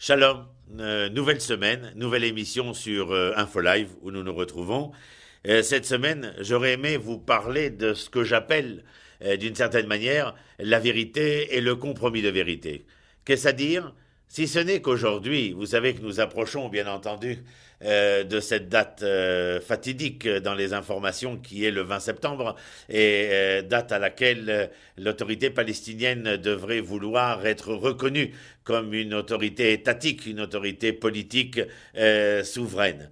Shalom, nouvelle semaine, nouvelle émission sur InfoLive où nous nous retrouvons. Cette semaine, j'aurais aimé vous parler de ce que j'appelle, d'une certaine manière, la vérité et le compromis de vérité. Qu'est-ce à dire? Si ce n'est qu'aujourd'hui, vous savez que nous approchons, bien entendu, de cette date fatidique dans les informations qui est le 20 septembre et date à laquelle l'autorité palestinienne devrait vouloir être reconnue comme une autorité étatique, une autorité politique souveraine.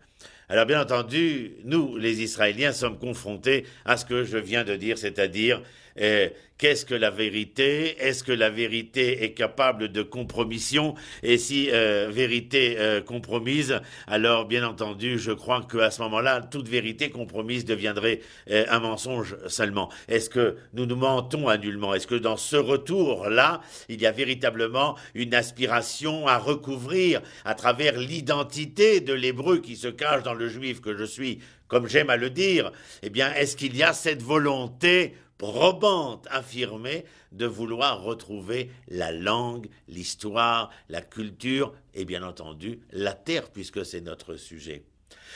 Alors bien entendu, nous, les Israéliens, sommes confrontés à ce que je viens de dire, c'est-à-dire qu'est-ce que la vérité? Est-ce que la vérité est capable de compromission? Et si vérité compromise, alors bien entendu, je crois qu'à ce moment-là, toute vérité compromise deviendrait un mensonge seulement. Est-ce que nous nous mentons annuellement? Est-ce que dans ce retour-là, il y a véritablement une aspiration à recouvrir à travers l'identité de l'hébreu qui se cache dans le juif que je suis, comme j'aime à le dire? Eh bien, est-ce qu'il y a cette volonté probante, affirmée, de vouloir retrouver la langue, l'histoire, la culture et bien entendu la terre, puisque c'est notre sujet.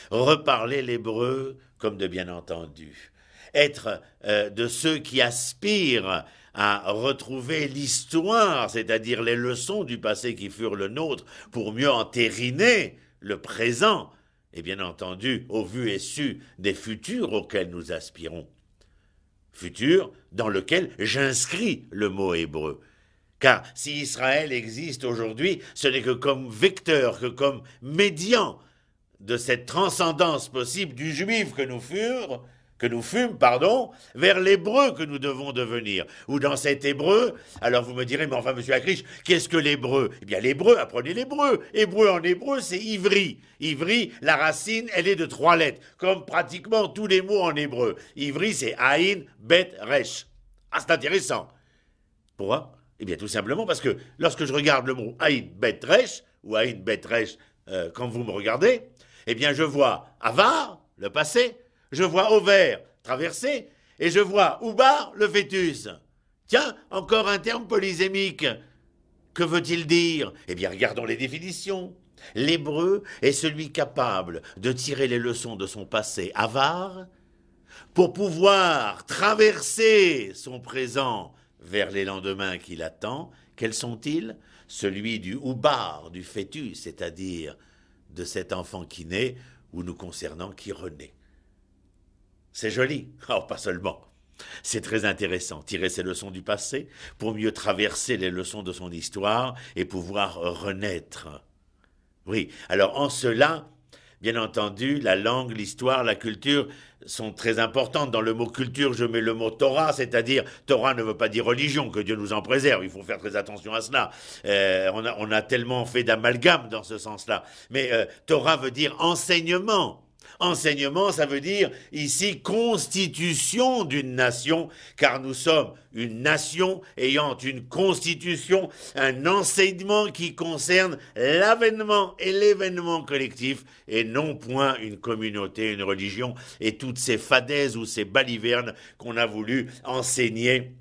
Reparler l'hébreu comme de bien entendu. Être de ceux qui aspirent à retrouver l'histoire, c'est-à-dire les leçons du passé qui furent le nôtre, pour mieux entériner le présent, et bien entendu au vu et su des futurs auxquels nous aspirons. Futur dans lequel j'inscris le mot hébreu. Car si Israël existe aujourd'hui, ce n'est que comme vecteur, que comme médian de cette transcendance possible du juif que nous fûmes, vers l'hébreu que nous devons devenir. Ou dans cet hébreu, alors vous me direz, mais enfin, monsieur Akrish, qu'est-ce que l'hébreu? Eh bien, l'hébreu, apprenez l'hébreu. Hébreu en hébreu, c'est ivri. Ivri, la racine, elle est de 3 lettres, comme pratiquement tous les mots en hébreu. Ivri, c'est Aïn, Bet, Resh. Ah, c'est intéressant. Pourquoi? Eh bien, tout simplement parce que lorsque je regarde le mot Aïn, Bet, Resh, ou Aïn, Bet, Resh, quand vous me regardez, eh bien, je vois Avar, le passé, je vois ovaire, traversé, et je vois oubar, le fœtus. Tiens, encore un terme polysémique. Que veut-il dire? Eh bien, regardons les définitions. L'hébreu est celui capable de tirer les leçons de son passé avare pour pouvoir traverser son présent vers les lendemains qui l'attendent. Quels sont-ils? Celui du oubar, du fœtus, c'est-à-dire de cet enfant qui naît, ou nous concernant qui renaît. C'est joli. Oh, pas seulement. C'est très intéressant, tirer ses leçons du passé pour mieux traverser les leçons de son histoire et pouvoir renaître. Oui, alors en cela, bien entendu, la langue, l'histoire, la culture sont très importantes. Dans le mot culture, je mets le mot Torah, c'est-à-dire, Torah ne veut pas dire religion, que Dieu nous en préserve, il faut faire très attention à cela. On a tellement fait d'amalgame dans ce sens-là. Mais Torah veut dire enseignement. Enseignement, ça veut dire ici constitution d'une nation, car nous sommes une nation ayant une constitution, un enseignement qui concerne l'avènement et l'événement collectif, et non point une communauté, une religion, et toutes ces fadaises ou ces balivernes qu'on a voulu enseigner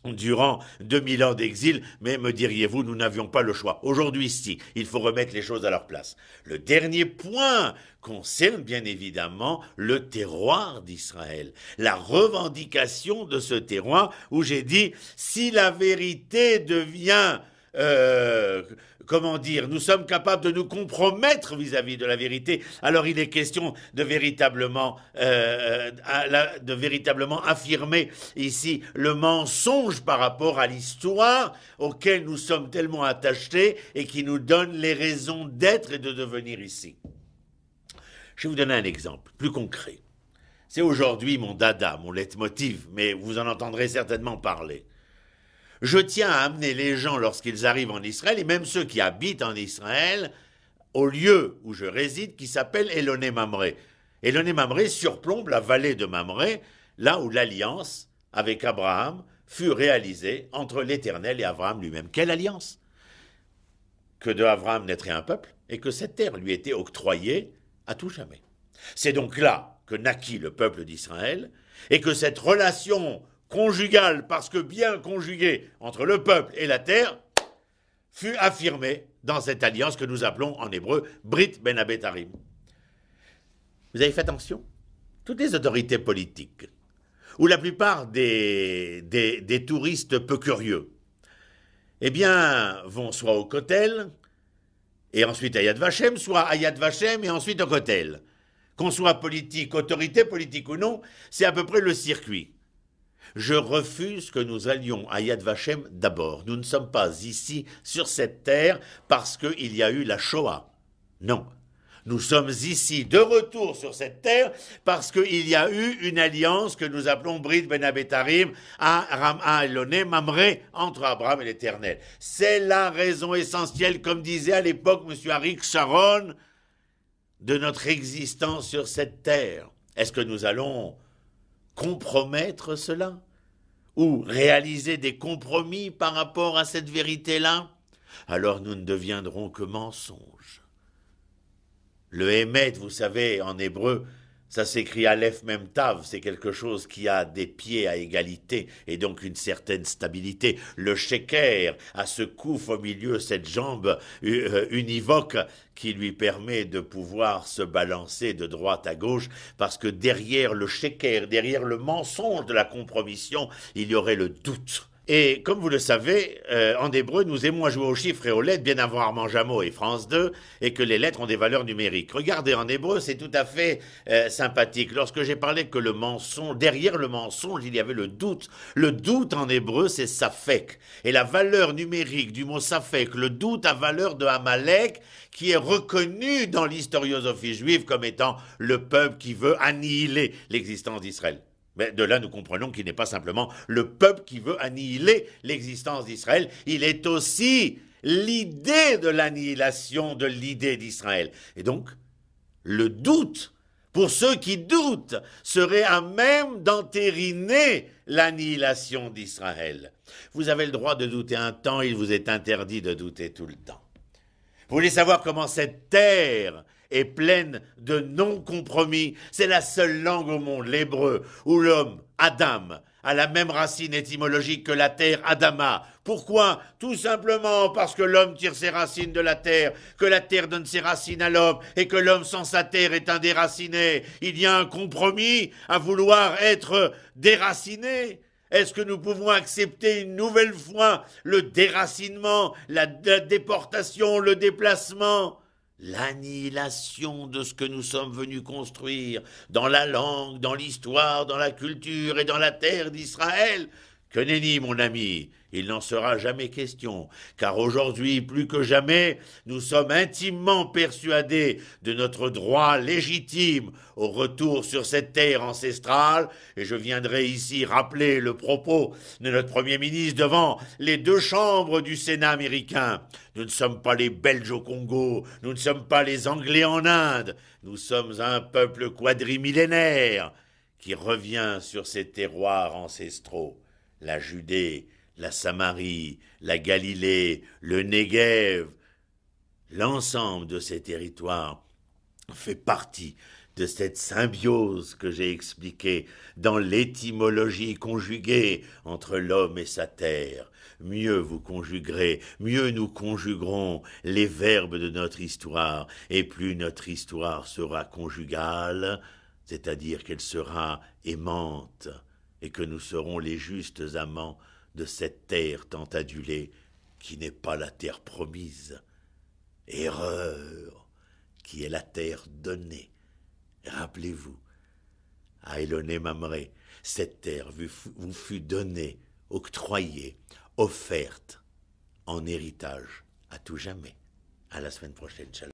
durant 2000 ans d'exil, mais me diriez-vous, nous n'avions pas le choix. Aujourd'hui, si, il faut remettre les choses à leur place. Le dernier point concerne bien évidemment le terroir d'Israël, la revendication de ce terroir où j'ai dit, si la vérité devient comment dire, nous sommes capables de nous compromettre vis-à-vis de la vérité, alors il est question de de véritablement affirmer ici le mensonge par rapport à l'histoire auquel nous sommes tellement attachés et qui nous donne les raisons d'être et de devenir ici. Je vais vous donner un exemple plus concret. C'est aujourd'hui mon dada, mon leitmotiv, mais vous en entendrez certainement parler. Je tiens à amener les gens lorsqu'ils arrivent en Israël, et même ceux qui habitent en Israël, au lieu où je réside, qui s'appelle Eloné Mamré. Eloné Mamré surplombe la vallée de Mamré, là où l'alliance avec Abraham fut réalisée entre l'Éternel et Abraham lui-même. Quelle alliance? Que de Abraham naîtrait un peuple, et que cette terre lui était octroyée à tout jamais. C'est donc là que naquit le peuple d'Israël, et que cette relation conjugale, parce que bien conjuguée entre le peuple et la terre, fut affirmée dans cette alliance que nous appelons en hébreu Brit Ben Abetarim. Vous avez fait attention? Toutes les autorités politiques, ou la plupart des touristes peu curieux, eh bien, vont soit au Kotel, et ensuite à Yad Vashem, soit à Yad Vashem et ensuite au Kotel. Qu'on soit politique, autorité politique ou non, c'est à peu près le circuit. Je refuse que nous allions à Yad Vashem d'abord. Nous ne sommes pas ici, sur cette terre, parce qu'il y a eu la Shoah. Non. Nous sommes ici de retour sur cette terre parce qu'il y a eu une alliance que nous appelons Brit Ben Abetarim à Eloné Mamré entre Abraham et l'Éternel. C'est la raison essentielle, comme disait à l'époque M. Arik Sharon, de notre existence sur cette terre. Est-ce que nous allons compromettre cela? Ou réaliser des compromis par rapport à cette vérité-là? Alors nous ne deviendrons que mensonges. Le Hémet, vous savez, en hébreu, ça s'écrit Aleph Mem Tav, c'est quelque chose qui a des pieds à égalité et donc une certaine stabilité. Le Sheker a ce couf au milieu, cette jambe univoque qui lui permet de pouvoir se balancer de droite à gauche parce que derrière le Sheker, derrière le mensonge de la compromission, il y aurait le doute. Et comme vous le savez, en hébreu, nous aimons à jouer aux chiffres et aux lettres, bien avant Armand Jameau et France 2, et que les lettres ont des valeurs numériques. Regardez, en hébreu, c'est tout à fait sympathique. Lorsque j'ai parlé que le mensonge, derrière le mensonge, il y avait le doute. Le doute en hébreu, c'est safek. Et la valeur numérique du mot safek, le doute a valeur de Amalek, qui est reconnu dans l'historiosophie juive comme étant le peuple qui veut annihiler l'existence d'Israël. Mais de là, nous comprenons qu'il n'est pas simplement le peuple qui veut annihiler l'existence d'Israël, il est aussi l'idée de l'annihilation de l'idée d'Israël. Et donc, le doute, pour ceux qui doutent, serait à même d'entériner l'annihilation d'Israël. Vous avez le droit de douter un temps, il vous est interdit de douter tout le temps. Vous voulez savoir comment cette terre est pleine de non-compromis? C'est la seule langue au monde, l'hébreu, où l'homme, Adam, a la même racine étymologique que la terre, Adama. Pourquoi? Tout simplement parce que l'homme tire ses racines de la terre, que la terre donne ses racines à l'homme, et que l'homme sans sa terre est un déraciné. Il y a un compromis à vouloir être déraciné. Est-ce que nous pouvons accepter une nouvelle fois le déracinement, la déportation, le déplacement, l'annihilation de ce que nous sommes venus construire dans la langue, dans l'histoire, dans la culture et dans la terre d'Israël? Que nenni, mon ami, il n'en sera jamais question, car aujourd'hui, plus que jamais, nous sommes intimement persuadés de notre droit légitime au retour sur cette terre ancestrale, et je viendrai ici rappeler le propos de notre Premier ministre devant les deux chambres du Sénat américain. Nous ne sommes pas les Belges au Congo, nous ne sommes pas les Anglais en Inde, nous sommes un peuple quadrimillénaire qui revient sur ses terroirs ancestraux. La Judée, la Samarie, la Galilée, le Néguev, l'ensemble de ces territoires fait partie de cette symbiose que j'ai expliquée dans l'étymologie conjuguée entre l'homme et sa terre. Mieux vous conjuguerez, mieux nous conjuguerons les verbes de notre histoire, et plus notre histoire sera conjugale, c'est-à-dire qu'elle sera aimante, et que nous serons les justes amants de cette terre tant adulée, qui n'est pas la terre promise. Erreur, qui est la terre donnée. Rappelez-vous, à Eloné Mamré, cette terre vous fut donnée, octroyée, offerte, en héritage, à tout jamais. À la semaine prochaine, Shalom.